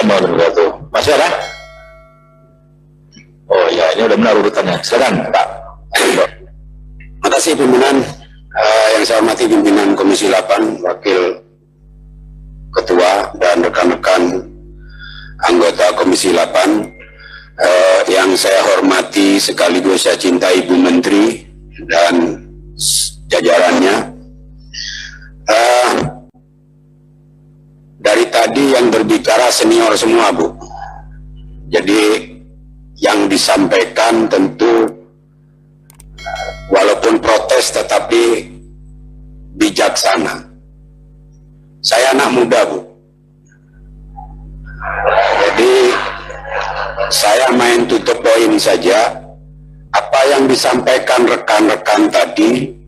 warahmatullahi wabarakatuh. Masih ada? Oh ya, ini udah benar urutannya. Silakan, Pak. Terima kasih pimpinan. Yang saya hormati pimpinan Komisi 8, Wakil Ketua dan rekan-rekan anggota Komisi 8. Yang saya hormati sekaligus saya cintai Ibu Menteri dan jajarannya. Dari tadi yang berbicara senior semua, Bu. Jadi yang disampaikan tentu walaupun protes tetapi bijaksana. Saya anak muda, Bu. Jadi saya main tutup poin saja. Apa yang disampaikan rekan-rekan tadi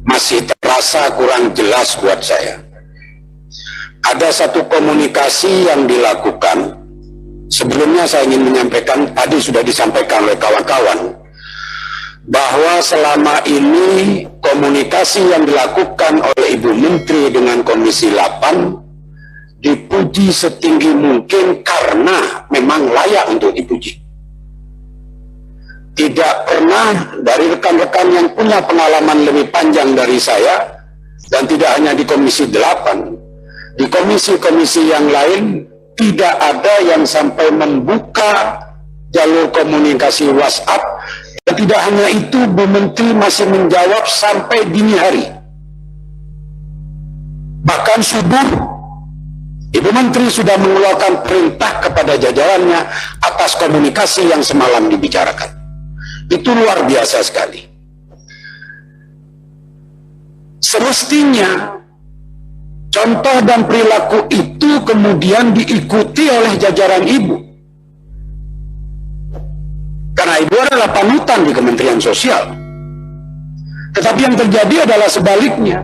masih terasa kurang jelas buat saya. Ada satu komunikasi yang dilakukan. Sebelumnya saya ingin menyampaikan, tadi sudah disampaikan oleh kawan-kawan, bahwa selama ini komunikasi yang dilakukan oleh Ibu Menteri dengan Komisi 8 dipuji setinggi mungkin karena memang layak untuk dipuji. Tidak pernah dari rekan-rekan yang punya pengalaman lebih panjang dari saya, dan tidak hanya di Komisi 8, di komisi-komisi yang lain tidak ada yang sampai membuka jalur komunikasi WhatsApp. Dan tidak hanya itu, Bu Menteri masih menjawab sampai dini hari. Bahkan subuh, Ibu Menteri sudah mengeluarkan perintah kepada jajarannya atas komunikasi yang semalam dibicarakan. Itu luar biasa sekali. Semestinya contoh dan perilaku itu kemudian diikuti oleh jajaran Ibu. Karena Ibu adalah panutan di Kementerian Sosial. Tetapi yang terjadi adalah sebaliknya.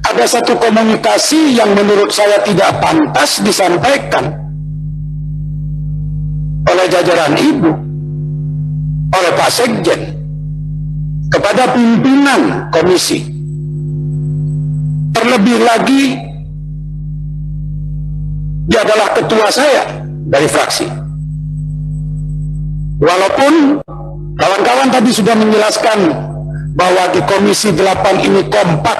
Ada satu komunikasi yang menurut saya tidak pantas disampaikan oleh jajaran Ibu, oleh Pak Sekjen, kepada pimpinan komisi. Terlebih lagi, dia adalah ketua saya dari fraksi. Walaupun kawan-kawan tadi sudah menjelaskan bahwa di Komisi 8 ini kompak,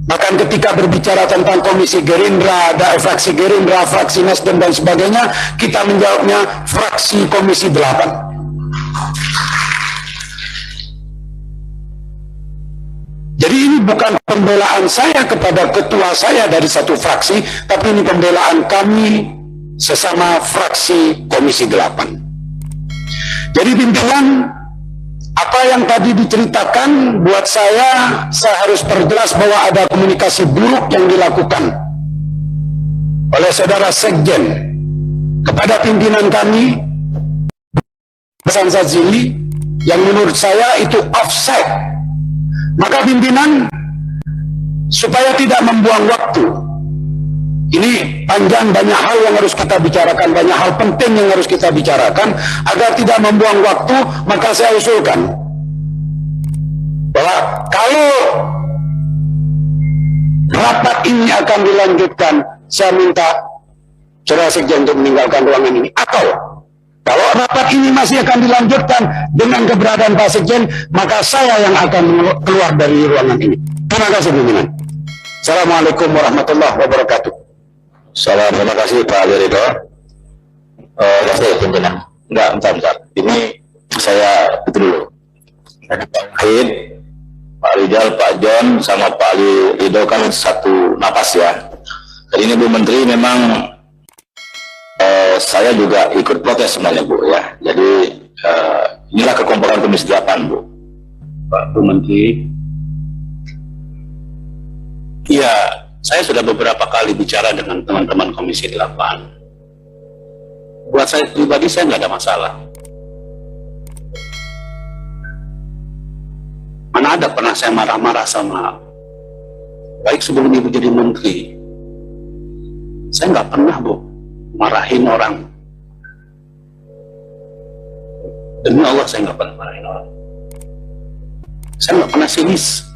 bahkan ketika berbicara tentang Komisi Gerindra, ada fraksi Gerindra, fraksi Nasdem dan sebagainya, kita menjawabnya fraksi Komisi 8. Jadi ini bukan pembelaan saya kepada ketua saya dari satu fraksi, tapi ini pembelaan kami sesama fraksi Komisi 8. Jadi pimpinan, apa yang tadi diceritakan buat saya harus perjelas bahwa ada komunikasi buruk yang dilakukan oleh saudara Sekjen kepada pimpinan kami, Hasan Sadzili, yang menurut saya itu offside. Maka pimpinan, supaya tidak membuang waktu, ini panjang, banyak hal yang harus kita bicarakan, banyak hal penting yang harus kita bicarakan, agar tidak membuang waktu, maka saya usulkan bahwa kalau rapat ini akan dilanjutkan, saya minta saudara Sekjen untuk meninggalkan ruangan ini. Atau kalau rapat ini masih akan dilanjutkan dengan keberadaan Pak Sekjen, maka saya yang akan keluar dari ruangan ini. Terima kasih pimpinan. Assalamualaikum warahmatullahi wabarakatuh. Terima kasih Pak Ridho. Terima kasih pimpinan. Bentar. Ini saya itu dulu. Ada Pak Wahid, Pak Rijal, Pak John, sama Pak Ridho kan satu napas ya. Dan ini Bu Menteri memang saya juga ikut protes sebenarnya Bu ya. Jadi inilah kekomporan Komisi 8 Bu. Pak Bu Menteri. Iya, saya sudah beberapa kali bicara dengan teman-teman Komisi 8. Buat saya pribadi, saya nggak ada masalah. Mana ada pernah saya marah-marah sama, baik sebelum Ibu jadi menteri. Saya nggak pernah, Bu, marahin orang. Demi Allah, saya nggak pernah marahin orang. Saya nggak pernah sinis.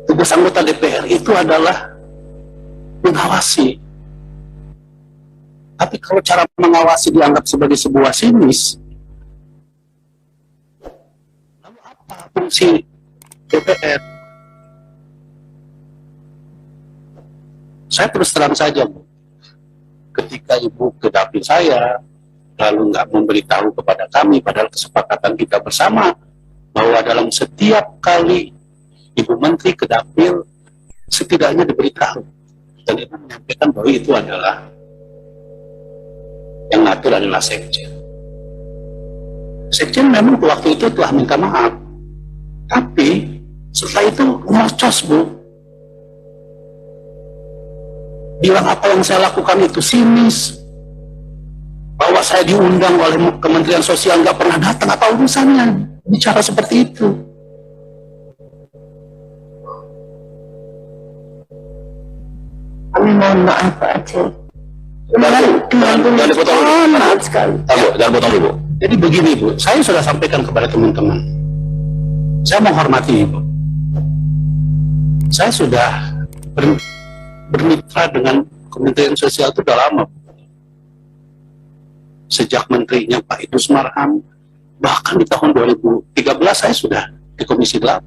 Tugas anggota DPR itu adalah mengawasi. Tapi kalau cara mengawasi dianggap sebagai sebuah sinis, lalu apa fungsi DPR? Saya terus terang saja, Bu. Ketika Ibu ke dapil saya, lalu nggak memberitahu kepada kami, padahal kesepakatan kita bersama bahwa dalam setiap kali Ibu Menteri ke dapil, setidaknya diberitahu. Dan Ibu menyampaikan bahwa itu adalah yang ngatur adalah Sekjen. Sekjen memang waktu itu telah minta maaf, tapi setelah itu nyocos, Bu. Bilang apa yang saya lakukan itu sinis, bahwa saya diundang oleh Kementerian Sosial nggak pernah datang, apa urusannya bicara seperti itu? Kami mohon maaf Pak Aceh. Jangan dipotong dulu. Maaf sekali. Jangan potong dulu. Jadi begini, Bu, saya sudah sampaikan kepada teman-teman. Saya menghormati Ibu. Saya sudah bermitra dengan Kementerian Sosial itu sudah lama. Sejak menterinya Pak Idrus Marham, bahkan di tahun 2013 saya sudah di Komisi 8.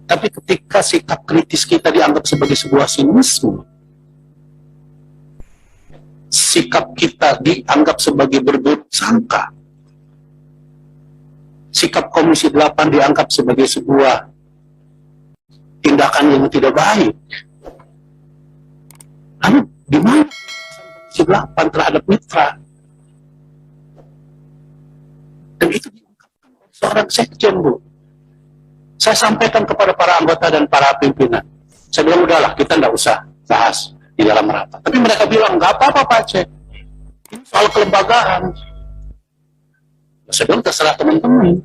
Tapi ketika sikap kritis kita dianggap sebagai sebuah sinisme, sikap kita dianggap sebagai berburuk sangka, sikap Komisi 8 dianggap sebagai sebuah tindakan yang tidak baik. Lalu di mana Komisi 8 terhadap mitra? Dan itu diungkapkan oleh seorang sekjen, Bu. Saya sampaikan kepada para anggota dan para pimpinan. Saya bilang, udahlah, kita nggak usah bahas di dalam rapat. Tapi mereka bilang, nggak apa-apa Pak Aceh. Ini soal kelembagaan. Saya bilang, terserah teman-teman.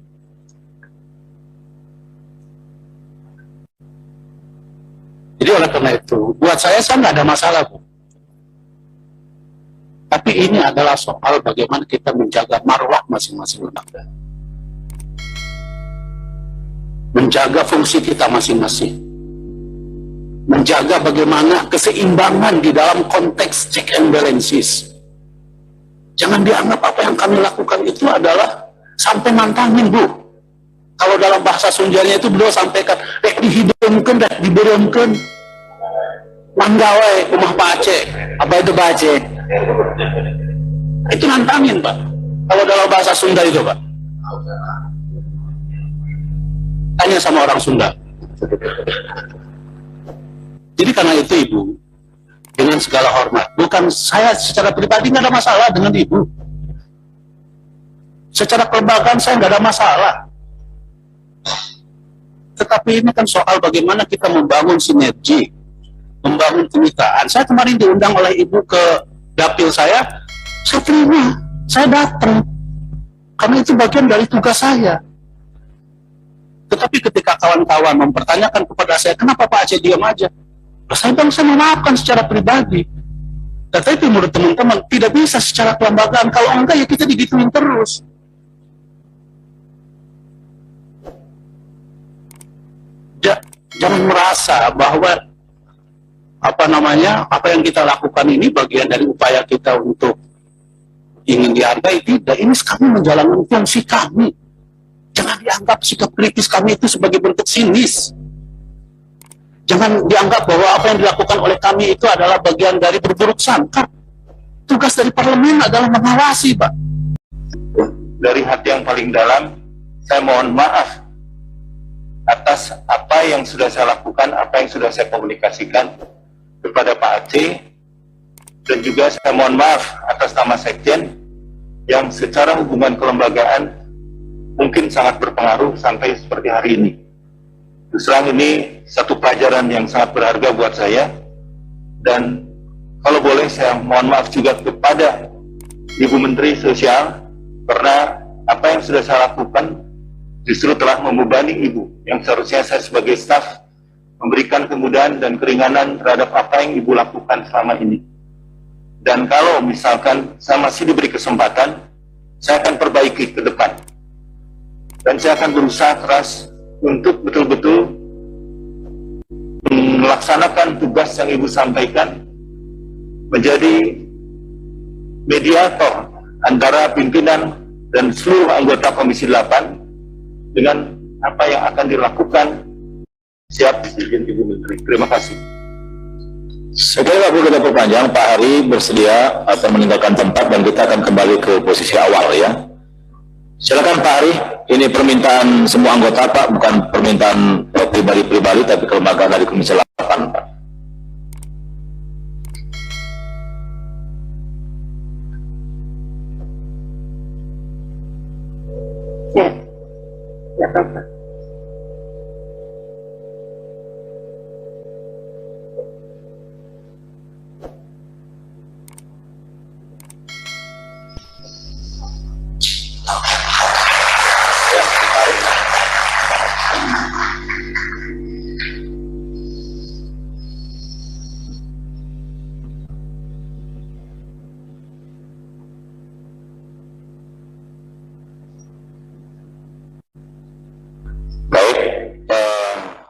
Jadi oleh karena itu, buat saya nggak ada masalah, Bu. Tapi ini adalah soal bagaimana kita menjaga marwah masing-masing lembaga. Menjaga fungsi kita masing-masing. Menjaga bagaimana keseimbangan di dalam konteks check and balances. Jangan dianggap apa yang kami lakukan itu adalah sampai nantangin, Bu. Kalau dalam bahasa Sunjanya itu beliau sampaikan, dihidungkan, diberumkan, manggawai rumah Pak Aceh. Apa itu Pak Aceh? Itu nantangin, Pak. Kalau dalam bahasa Sunda itu, Pak. Tanya sama orang Sunda. Jadi karena itu, Ibu, dengan segala hormat, bukan saya secara pribadi nggak ada masalah dengan Ibu. Secara kelembagaan saya nggak ada masalah. Tetapi ini kan soal bagaimana kita membangun sinergi, membangun kemitraan. Saya kemarin diundang oleh Ibu ke dapil saya terima, saya datang. Karena itu bagian dari tugas saya. Tetapi ketika kawan-kawan mempertanyakan kepada saya, kenapa Pak Aceh diam aja? Saya bilang, saya memaafkan secara pribadi. Tetapi menurut teman-teman, tidak bisa secara kelembagaan. Kalau enggak, ya kita digituin terus. Jangan merasa bahwa apa yang kita lakukan ini bagian dari upaya kita untuk ingin dihargai. Tidak, ini kami menjalankan fungsi kami. Jangan dianggap sikap kritis kami itu sebagai bentuk sinis. Jangan dianggap bahwa apa yang dilakukan oleh kami itu adalah bagian dari berburuk sangka. Tugas dari parlemen adalah mengawasi, Pak. Dari hati yang paling dalam, saya mohon maaf atas apa yang sudah saya lakukan, apa yang sudah saya komunikasikan kepada Pak Aceh, dan juga saya mohon maaf atas nama Sekjen yang secara hubungan kelembagaan mungkin sangat berpengaruh sampai seperti hari ini. Terus terang ini satu pelajaran yang sangat berharga buat saya, dan kalau boleh saya mohon maaf juga kepada Ibu Menteri Sosial, karena apa yang sudah saya lakukan justru telah membebani Ibu, yang seharusnya saya sebagai staf memberikan kemudahan dan keringanan terhadap apa yang Ibu lakukan selama ini. Dan kalau misalkan saya masih diberi kesempatan, saya akan perbaiki ke depan. Dan saya akan berusaha keras untuk betul-betul melaksanakan tugas yang Ibu sampaikan, menjadi mediator antara pimpinan dan seluruh anggota Komisi 8 dengan apa yang akan dilakukan. Siap, izin Ibu Menteri. Terima kasih. Sekali lagi kita perpanjang, Pak Hari bersedia atau meninggalkan tempat dan kita akan kembali ke posisi awal ya. Silakan Pak Hari, ini permintaan semua anggota Pak, bukan permintaan pribadi-pribadi tapi kelembagaan dari Komisi 8 Pak. Ya, tidak apa-apa.